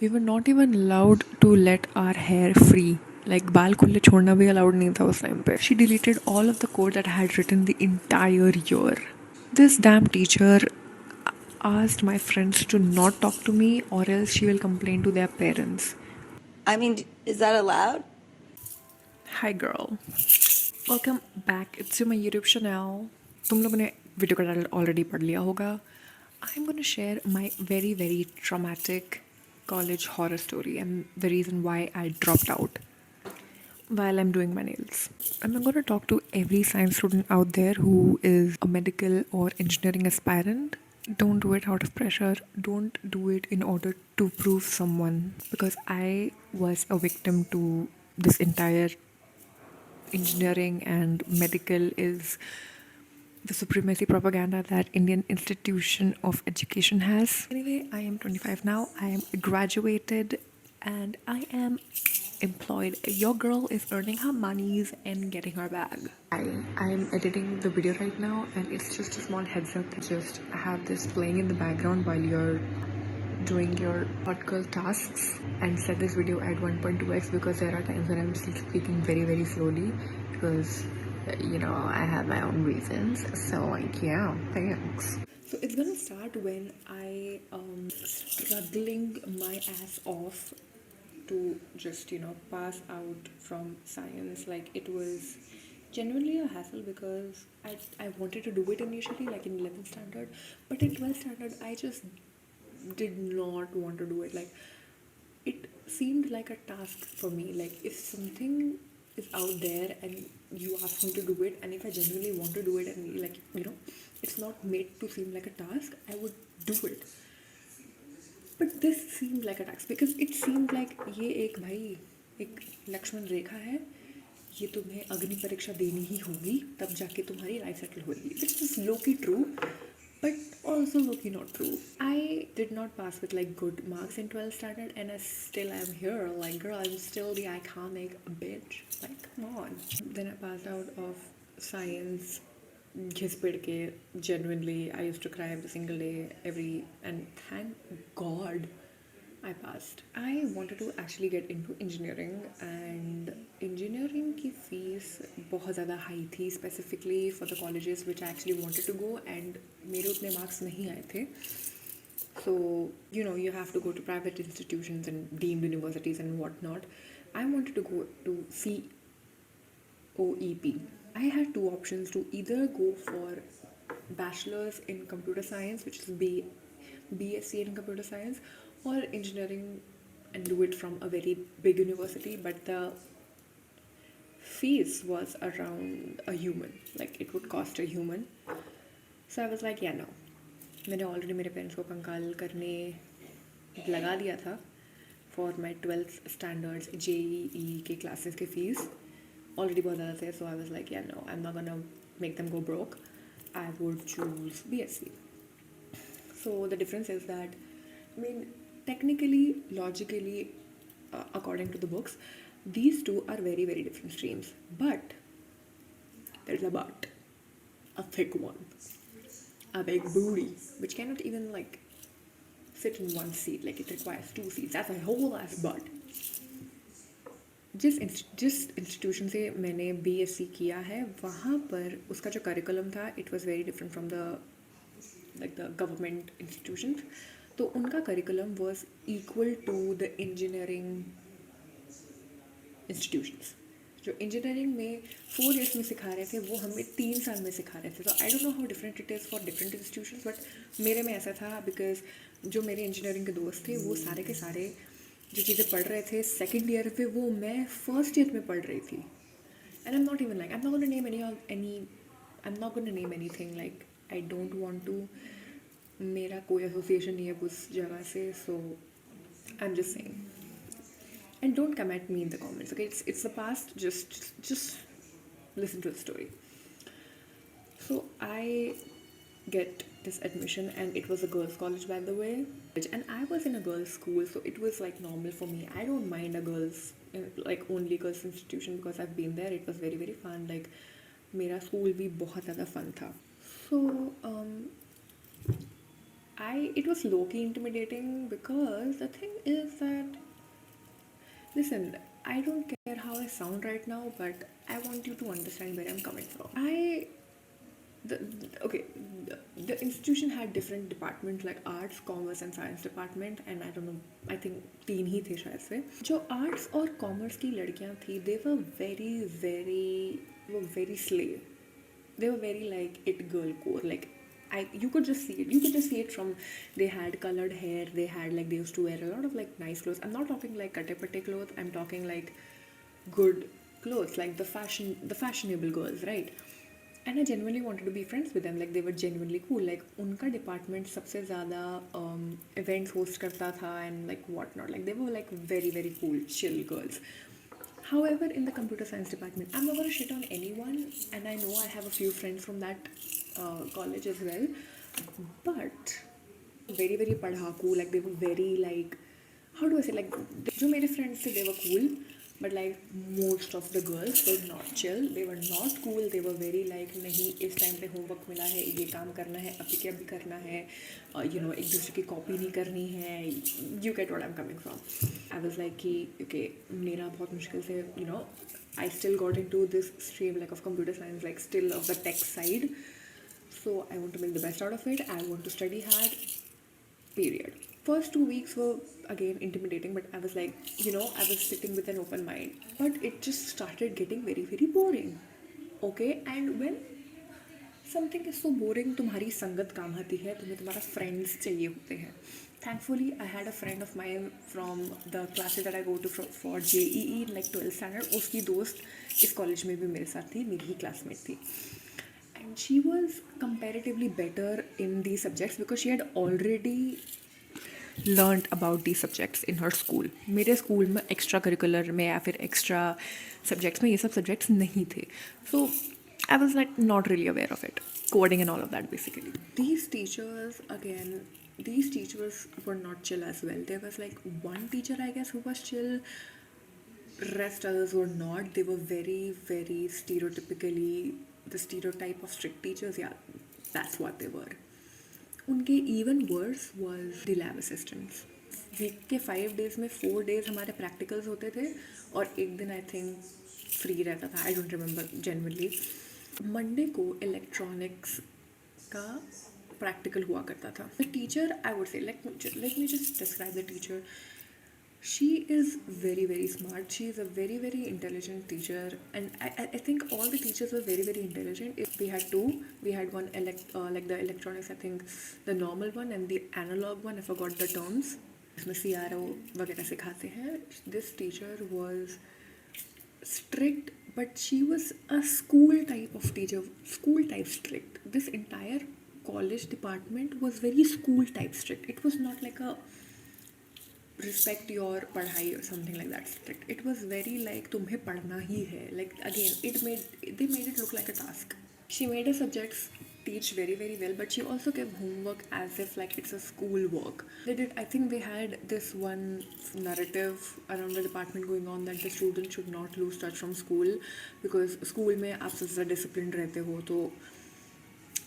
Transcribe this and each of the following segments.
We were not even allowed to let our hair free. Like बाल खुले छोड़ना भी allowed नहीं था उस time पे. She deleted all of the code that I had written the entire year. This damn teacher asked my friends to not talk to me or else she will complain to their parents. I mean, is that allowed? Hi girl. Welcome back. It's my YouTube channel. तुम लोगों ने video का title already पढ़ लिया होगा. I'm going to share my very very traumatic college horror story and the reason why I dropped out while I'm doing my nails. I'm going to talk to every science student out there who is a medical or engineering aspirant. Don't do it out of pressure. Don't do it in order to prove someone, because I was a victim to this entire engineering and medical is the supremacy propaganda that Indian institution of education has. Anyway, I am 25 now. I am graduated and I am employed. Your girl is earning her monies and getting her bag. I am editing the video right now and it's just a small heads up to just have this playing in the background while you're doing your hot girl tasks, and set this video at 1.2x because there are times when I'm still speaking very very slowly because I have my own reasons. So like, yeah, thanks. So it's gonna start when I struggling my ass off to just pass out from science. Like, it was genuinely a hassle because I wanted to do it initially, like in 11th standard, but in 12th standard I just did not want to do it. Like, it seemed like a task for me. Like, if something is out there and you ask me to do it, and if I genuinely want to do it, and like, it's not made to seem like a task, I would do it. But this seemed like a task because it seemed like ये एक भाई एक लक्ष्मण रेखा है, ये तुम्हें अग्नि परीक्षा देनी ही होगी तब जाके तुम्हारी लाइफ सेटल होगी. This is low-key true, but also low-key not true. I did not pass with like good marks in 12th standard and I still am here. Like, girl, I'm still the iconic bitch. Like, come on. Then I passed out of science. Genuinely, I used to cry every single day, and thank God I passed. I wanted to actually get into engineering, and engineering की fees बहुत ज़्यादा high थी, specifically for the colleges which I actually wanted to go, and मेरे उतने marks नहीं आए थे. So, you have to go to private institutions and deemed universities and whatnot. I wanted to go to COEP. I had two options: to either go for bachelor's in computer science, which is BSc in computer science, or engineering and do it from a very big university, but the fees was around a human. Like, it would cost a human. So I was like, yeah, no. मैंने already मेरे parents को कंकाल करने लगा दिया था for my 12th standards JEE के classes के फीस ऑलरेडी बहुत ज़्यादा थे. So I was like, yeah no, I am not gonna make them go broke. I would choose BSc. So the difference is that, I mean, technically, logically, according to the books, these two are very very different streams. But there's a but, a thick one, a big booty, which cannot even like sit in one seat. Like, it requires two seats. That's a whole ass but. जिस institution से मैंने BSc किया है वहाँ पर उसका जो curriculum था, it was very different from the government institutions. तो उनका curriculum was equal to the engineering institutions. जो इंजीनियरिंग में 4 years में सिखा रहे थे वो हमें 3 साल में सिखा रहे थे. तो I don't know how different it is for different institutions, but मेरे में ऐसा था बिकॉज जो मेरे इंजीनियरिंग के दोस्त थे वो सारे के सारे जो चीज़ें पढ़ रहे थे सेकेंड ईयर पे, वो मैं फर्स्ट ईयर में पढ़ रही थी. And I am not even like, I am not gonna name I am not gonna name anything. Like, I don't want to, मेरा कोई एसोसिएशन नहीं है उस जगह से. So I am just saying, and don't come at me in the comments, okay? It's the past. Just listen to the story. So I get this admission, and it was a girls college, by the way, and I was in a girls school, so it was like normal for me. I don't mind a girls, like only girls institution, because I've been there. It was very very fun. Like, मेरा school भी बहुत ज़्यादा fun था. So it was low-key intimidating because the thing is that, listen, I don't care how I sound right now, but I want you to understand where I'm coming from. Okay, the institution had different departments like arts, commerce and science department, and I don't know, I think तीन ही थे शायद से. जो arts और commerce की लड़कियां थी, they were very slay. They were very like it girl core. Like you could just see it. You could just see it from they had colored hair. They had like they used to wear a lot of like nice clothes. I'm not talking like katte clothes. I'm talking like good clothes, like the fashionable girls, right? And I genuinely wanted to be friends with them. Like they were genuinely cool. Like उनका department सबसे ज़्यादा events host करता था and like whatnot. Like they were like very cool, chill girls. However, in the computer science department, I'm not gonna shit on anyone, and I know I have a few friends from that college as well, but very padhaku. Like they were very like, how do I say, like जो मेरे friends थे, they were cool, but like most of the girls were not chill. They were not cool. They were very like नहीं इस time पे homework मिला है, ये काम करना है, अभी क्या भी करना है, you know, एक दूसरे की copy नहीं करनी है. You get what I'm coming from. I was like कि okay, मेरा बहुत मुश्किल से, you know, I still got into this stream like of computer science, like still of the tech side. So I want to make the best out of it. I want to study hard. Period. First 2 weeks were again intimidating, but I was like, you know, I was sitting with an open mind. But it just started getting very boring. Okay, and when something is so boring, तुम्हारी संगत काम आती है, तुम्हें तुम्हारा friends चाहिए होते हैं. Thankfully, I had a friend of mine from the classes that I go to for JEE, like 12th standard. उसकी दोस्त इस college में भी मेरे साथ थी, मेरी ही classmate थी. And she was comparatively better in these subjects because she had already learned about these subjects in her school. मेरे स्कूल में एक्स्ट्रा करिकुलर में या फिर एक्स्ट्रा सब्जेक्ट्स में ये सब सब्जेक्ट्स नहीं थे. So I was like not really aware of it, coding and all of that basically. These teachers were not chill as well. There was like one teacher I guess who was chill. Rest others were not. They were very stereotypically the stereotype of strict teachers. Yeah, that's what they were. उनके even worse was the lab assistants. Week के 5 days में 4 days हमारे practicals होते थे और एक दिन I think free रहता था. I don't remember genuinely. Monday को electronics का practical हुआ करता था. The teacher, I would say, let me just describe the teacher. She is very smart. She is a very intelligent teacher, and I think all the teachers were very intelligent. We had two. We had one like the electronics, I think the normal one and the analog one. I forgot the terms. इसमें CRO वगैरह सिखाते हैं. This teacher was strict, but she was a school type of teacher, school type strict. This entire college department was very school type strict. It was not like a respect your पढ़ाई or something like that strict. It was very like तुम्हें पढ़ना ही है. Like again, they made it look like a task. She made her subjects teach very well, but she also gave homework as if like it's a school work. I think they had this one narrative around the department going on that the students should not lose touch from school because school में आप सबसे ज़्यादा disciplined रहते हो. तो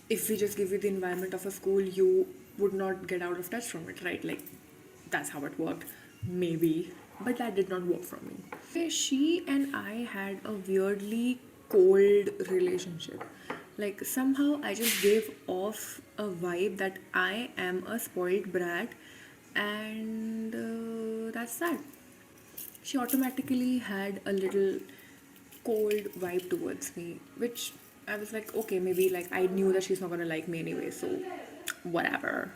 if we just give you the environment of a school, you would not get out of touch from it, right? Like that's how it worked, maybe, but that did not work for me. She and I had a weirdly cold relationship. Like somehow I just gave off a vibe that I am a spoiled brat, and that's that. She automatically had a little cold vibe towards me, which I was like, okay, maybe like I knew that she's not gonna like me anyway, so whatever.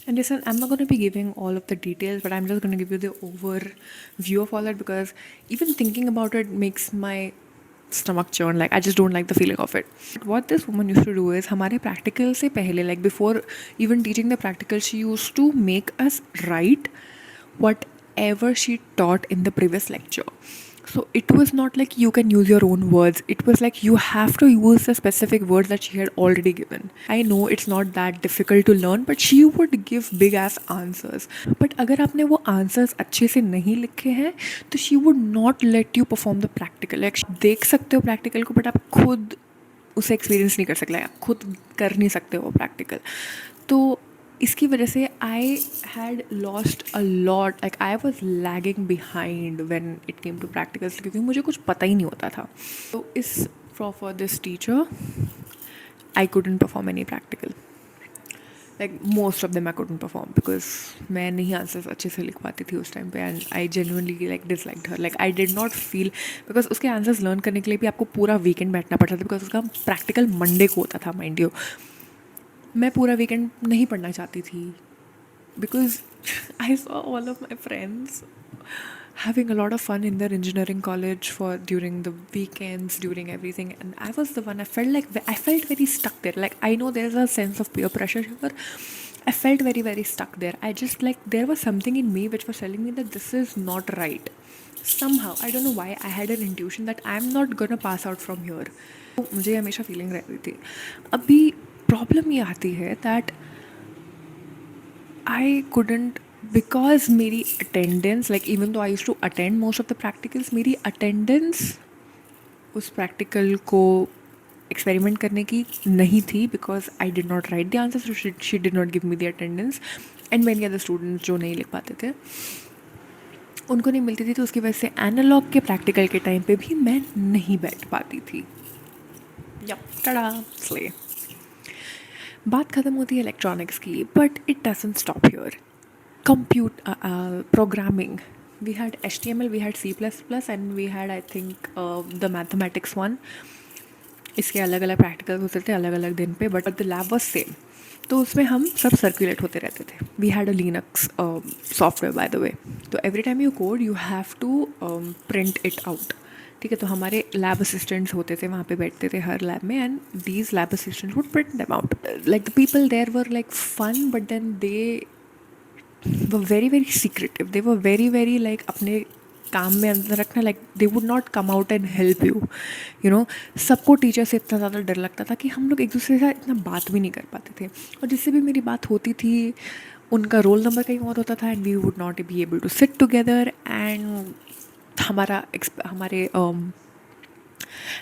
And listen, I'm not going to be giving all of the details, but I'm just going to give you the overview of all that because even thinking about it makes my stomach churn. Like I just don't like the feeling of it. What this woman used to do is हमारे practical से पहले, like before even teaching the practical, she used to make us write whatever she taught in the previous lecture. So it was not like you can use your own words. It was like you have to use the specific words that she had already given. I know it's not that difficult to learn, but she would give big ass answers. But अगर आपने वो answers अच्छे से नहीं लिखे हैं, तो she would not let you perform the practical. Like देख सकते हो practical को, but आप खुद उसे experience नहीं कर सकते. आप खुद कर नहीं सकते वो practical. तो इसकी वजह से I had lost a lot, like I was lagging behind when it came to practicals, क्योंकि मुझे कुछ पता ही नहीं होता था. तो इस for this teacher I couldn't perform any practical. Like most of them I couldn't perform because मैं नहीं आंसर्स अच्छे से लिख पाती थी उस टाइम पे. And I genuinely like disliked her. Like I did not feel, because उसके आंसर्स लर्न करने के लिए भी आपको पूरा वीकेंड बैठना पड़ता था, बिकॉज उसका प्रैक्टिकल मंडे को होता था माइंड यू. मैं पूरा वीकेंड नहीं पढ़ना चाहती थी because I saw all of my friends having a lot of fun in their engineering college for during the weekends, during everything, and I was the one. I felt very stuck there. Like, I know there's a sense of peer pressure here. I felt very very stuck there. I just, like, there was something in me which was telling me that this is not right. Somehow I don't know why I had an intuition that I'm not gonna pass out from here. मुझे हमेशा feeling रहती थी. अभी problem ये आती है that I couldn't, because मेरी attendance, like even though I used to attend most of the practicals, मेरी attendance उस practical को experiment करने की नहीं थी, because I did not write the answers, so she did not give me the attendance. And many other students जो नहीं लिख पाते थे उनको नहीं मिलती थी, तो उसकी वजह से एनालॉग के प्रैक्टिकल के टाइम पे भी मैं नहीं बैठ पाती थी. टड़ा स्ले. बात ख़त्म होती है इलेक्ट्रॉनिक्स की, but it doesn't stop here. Programming, we had HTML, we had C++, and we had, I think, the mathematics one. इसके अलग अलग प्रैक्टिकल होते थे अलग अलग दिन पे, but the lab was same. तो उसमें हम सब सर्कुलेट होते रहते थे. We had a Linux software by the way. तो every time you code you have to print it out. ठीक है, तो हमारे लैब असिस्टेंट्स होते थे वहाँ पे बैठते थे हर लैब में, and these lab assistants would print them out. Like the people there were like fun, but then they were very very secretive. They were very very like अपने काम में अंदर रखना. Like they would not come out and help you. You know, सबको teacher से इतना ज़्यादा डर लगता था कि हम लोग एक दूसरे के साथ इतना बात भी नहीं कर पाते थे. और जिससे भी मेरी बात होती थी उनका रोल नंबर कहीं और होता था, and we would not be able to sit together. And हमारे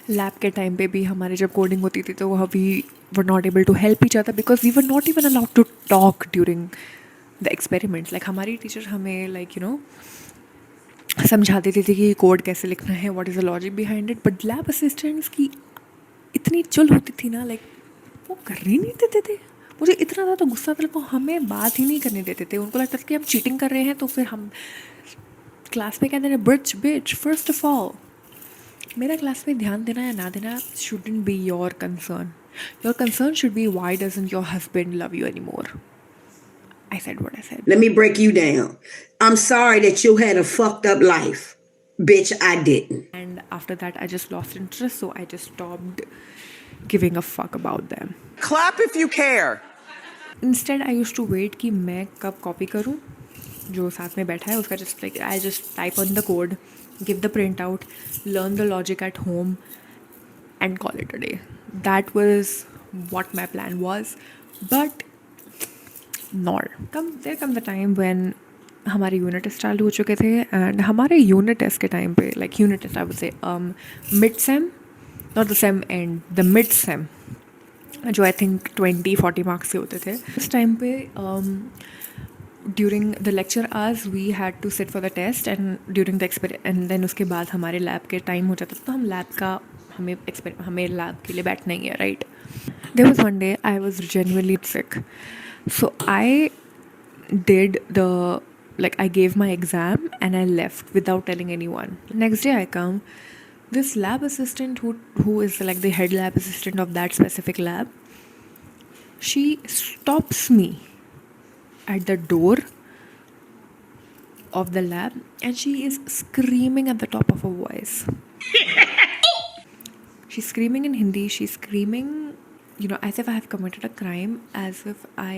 लैब के टाइम पे भी हमारे जब कोडिंग होती थी तो we were not able to help each other, because we were not even allowed to talk during the experiments. Like हमारी टीचर हमें लाइक यू नो समझा देती थी कि कोड कैसे लिखना है, what is the logic behind it. But lab assistants की इतनी चुल होती थी ना, लाइक वो कर ही नहीं देते थे. मुझे इतना ज़्यादा गुस्सा था, वो हमें बात ही नहीं करने देते थे. उनको लगता था कि हम चीटिंग कर रहे हैं, तो फिर हम क्लास में कहते हैं बिच. फर्स्ट ऑफ ऑल, मेरा क्लास में ध्यान देना या ना देना shouldn't be your concern. Your concern should be why doesn't your husband love you any more. I said what I said. Let me break you down. I'm sorry that you had a fucked up life. Bitch, I didn't. And after that, I just lost interest, so I just stopped giving a fuck about them. Clap if you care. Instead, I used to wait कि मैं कब copy करूँ जो साथ में बैठा है उसका. just like I just type on the code, give the printout, learn the logic at home, and call it a day. That was what my plan was. But there comes a time when हमारे unit test चालू हो चुके थे, and हमारे unit test के time पे, like unit test I would say mid sem, not the sem end, the mid sem, जो I think 20-40 marks के होते थे. उस टाइम पे during the lecture hours we had to sit for the test, and during the end then उसके बाद हमारे lab के टाइम हो जाता था, तो हम लैब का हमें लैब के लिए बैठना ही है, right. There was one day I was genuinely sick. So I did I gave my exam and I left without telling anyone. Next day I come, this lab assistant who is like the head lab assistant of that specific lab, she stops me at the door of the lab and she is screaming at the top of her voice. She's screaming in Hindi, she's screaming, you know, as if I have committed a crime, as if I,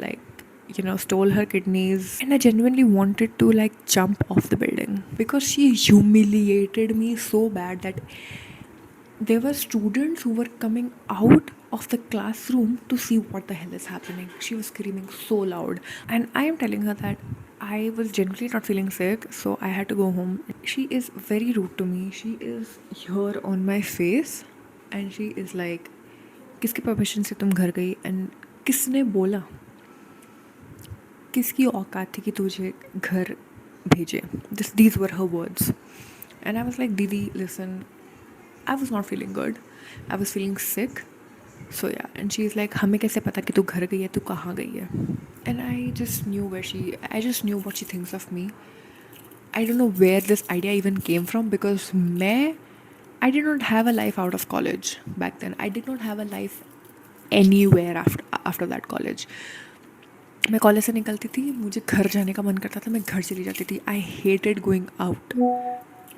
like, you know, stole her kidneys. And I genuinely wanted to, like, jump off the building because she humiliated me so bad that there were students who were coming out of the classroom to see what the hell is happening. She was screaming so loud. And I am telling her that I was genuinely not feeling sick, so I had to go home. She is very rude to me. She is here on my face and she is like, किसके permission से तुम घर गई, and किसने बोला किसकी औकात थी कि तुझे घर भेजे. These were her words. And I was like, Didi, listen, I was not feeling good. I was feeling sick. So yeah, and she's like, हमें कैसे पता कि तू घर गई है, तू कहाँ गई है? And I just knew what she thinks of me. I don't know where this idea even came from because I did not have a life out of college back then. I did not have a life anywhere after that college. मैं college से निकलती थी, मुझे घर जाने का मन करता था, मैं घर चली जाती थी. I hated going out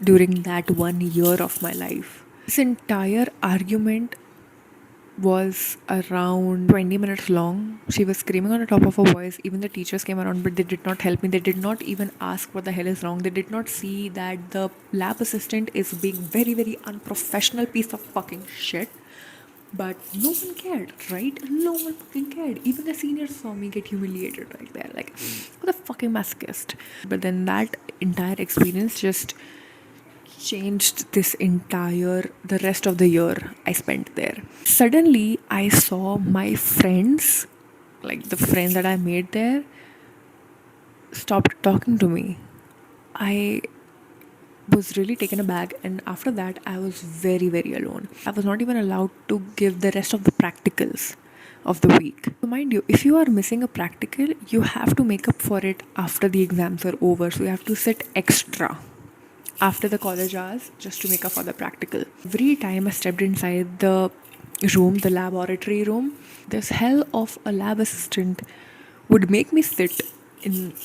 during that 1 year of my life. This entire argument was around 20 minutes long. She was screaming on the top of her voice. Even the teachers came around, but they did not help me. They did not even ask what the hell is wrong. They did not see that the lab assistant is being very, very unprofessional piece of fucking shit. But no one cared, right? No one fucking cared. Even the seniors saw me get humiliated right there. Like, what a fucking masochist. But then that entire experience just changed the rest of the year I spent there. Suddenly, I saw my friends, like the friends that I made there, stopped talking to me. I was really taken aback, and after that I was very, very alone. I was not even allowed to give the rest of the practicals of the week. So mind you, if you are missing a practical, you have to make up for it after the exams are over. So you have to sit extra after the college hours just to make up for the practical. Every time I stepped inside the room, the laboratory room, this hell of a lab assistant would make me sit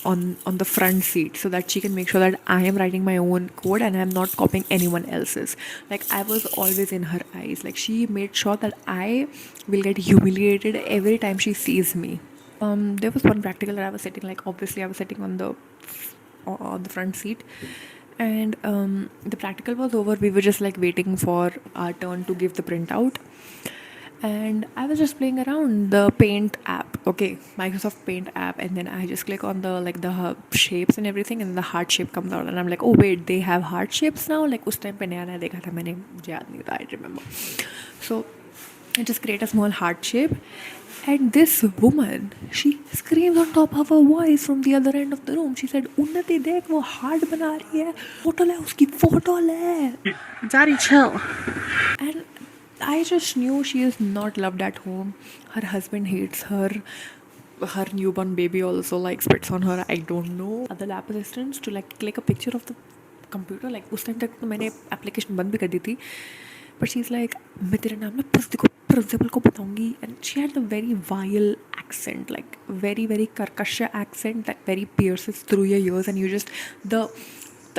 on the front seat so that she can make sure that I am writing my own code and I'm not copying anyone else's. Like, I was always in her eyes. Like, she made sure that I will get humiliated every time she sees me. There was one practical that I was sitting, like, obviously I was sitting on the front seat, and the practical was over. We were just like waiting for our turn to give the printout, and I was just playing around the Paint app, okay, Microsoft Paint app, and then I just click on the shapes and everything, and the heart shape comes out, and I'm like, oh wait, they have heart shapes now. Like, उस time पे नया नया देखा था मैंने, मुझे याद नहीं था, I remember. So I just create a small heart shape, and this woman, she screams on top of her voice from the other end of the room. She said, उन्नति देख वो heart बना रही है, फोटो ले उसकी, photo ले. Daddy, chill. And I just knew she is not loved at home. Her husband hates her. Her newborn baby also like spits on her. I don't know. Other lab assistants to like click a picture of the computer. Like उस time तक तो मैंने application बंद भी कर दी थी. But she's like, मैं तेरा नाम ना principal को बताऊंगी. And she had a very vile accent, like very, very karkasha accent that very pierces through your ears, and you just the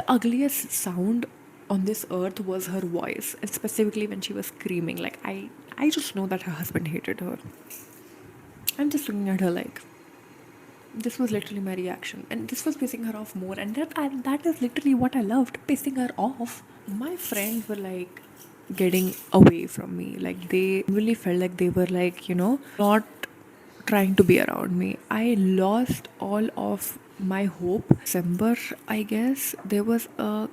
ugliest sound on this earth was her voice, and specifically when she was screaming. Like, I just know that her husband hated her. I'm just looking at her like, this was literally my reaction, and this was pissing her off more, and that is literally what I loved, pissing her off. My friends were like getting away from me. Like, they really felt like they were like, not trying to be around me. I lost all of my hope. December, I guess, there was a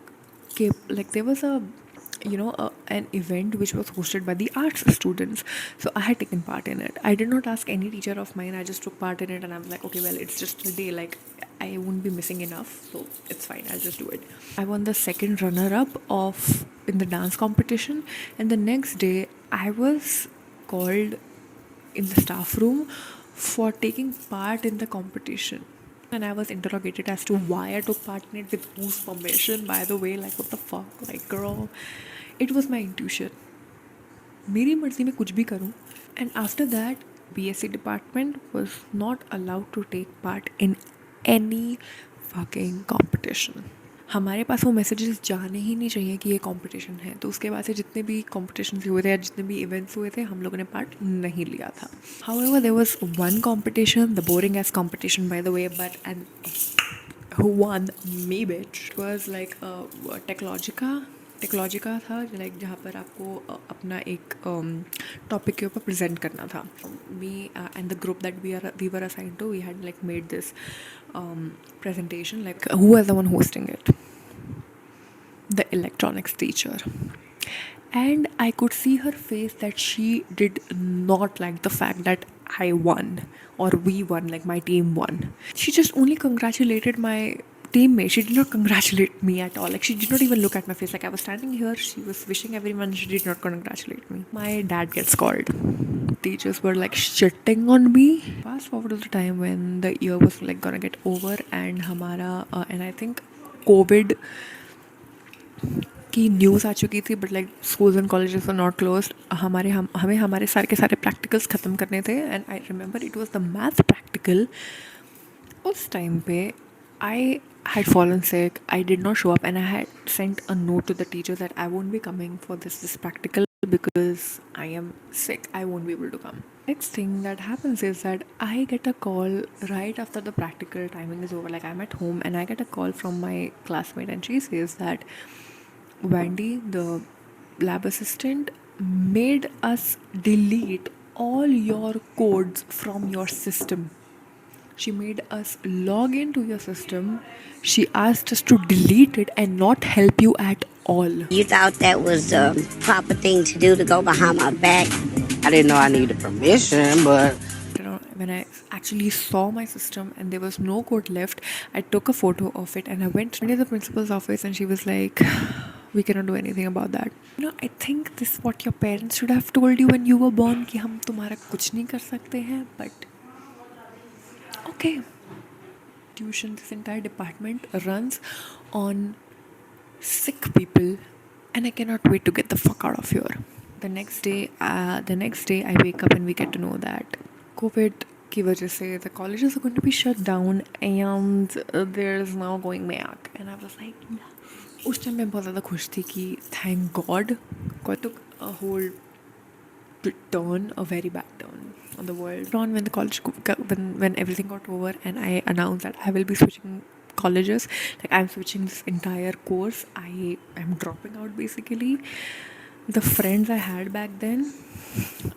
an event which was hosted by the arts students. So I had taken part in it. I did not ask any teacher of mine. I just took part in it, and I was like, okay, well, it's just a day. Like, I won't be missing enough, so it's fine. I'll just do it. I won the second runner-up in the dance competition, and the next day I was called in the staff room for taking part in the competition. And I was interrogated as to why I took part in it, with whose permission, by the way. Like, what the fuck? Like, girl, it was my intuition. मेरी मर्जी में कुछ भी करूँ. And after that, BSc department was not allowed to take part in any fucking competition. हमारे पास वो messages जाने ही नहीं चाहिए कि ये कंपटीशन है. तो उसके बाद से जितने भी कॉम्पिटिशन्स हुए थे या जितने भी इवेंट्स हुए थे, हम लोगों ने पार्ट नहीं लिया था. However, there was one competition, the boring ass competition, by the way, and who won me, bitch. It was like a टेक्नोलॉजिका था, लाइक जहाँ पर आपको अपना एक टॉपिक के ऊपर प्रेजेंट करना था. Me and the group that we were assigned to, we had like made this presentation. Like, who was the one hosting it? The electronics teacher. And I could see her face that she did not like the fact that I won or we won, like my team won. She just only congratulated my teammate. She did not congratulate me at all. Like she did not even look at my face. Like I was standing here, she was wishing everyone, she did not congratulate me. My dad gets called. Teachers were like shitting on me. Fast forward to the time when the year was like gonna get over and and I think COVID की news आ चुकी थी but like schools and colleges are not close हमें हमारे सारे के सारे practicals ख़त्म करने थे and I remember it was the math practical उस टाइम पे I had fallen sick. I did not show up and I had sent a note to the teacher that I won't be coming for this practical because I am sick. I won't be able to come. Next thing that happens is that I get a call right after the practical timing is over. Like I'm at home and I get a call from my classmate and she says that Wendy, the lab assistant, made us delete all your codes from your system. She made us log into your system. She asked us to delete it and not help you at all. You thought that was the proper thing to do to go behind my back? I didn't know I needed permission, but When I actually saw my system and there was no code left, I took a photo of it and I went to the principal's office and she was like, we cannot do anything about that. I think this is what your parents should have told you when you were born कि हम तुम्हारा कुछ नहीं कर सकते हैं, but okay. Tuition, this entire department runs on sick people and I cannot wait to get the fuck out of here. The next day I wake up and we get to know that COVID की वजह से the colleges are going to be shut down and there's now going back and I was like उस time मैं बहुत ज़्यादा खुश थी कि thank God took a whole turn, a very bad turn on the world. On when the when everything got over and I announced that I will be switching colleges, like I'm switching this entire course. I am dropping out basically. The friends I had back then,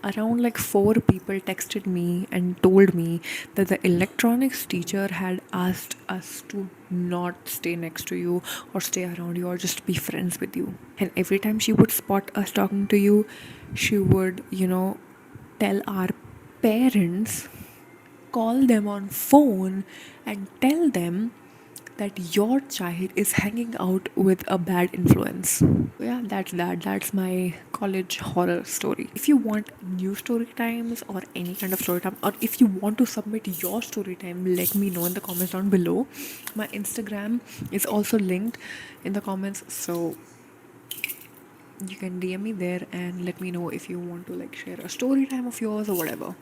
around like 4 people texted me and told me that the electronics teacher had asked us to not stay next to you or stay around you or just be friends with you. And every time she would spot us talking to you, she would, tell our parents, call them on phone and tell them that your child is hanging out with a bad influence. Yeah, that's my college horror story. If you want new story times or any kind of story time, or if you want to submit your story time, let me know in the comments down below. My Instagram is also linked in the comments, so you can DM me there and let me know if you want to like share a story time of yours or whatever.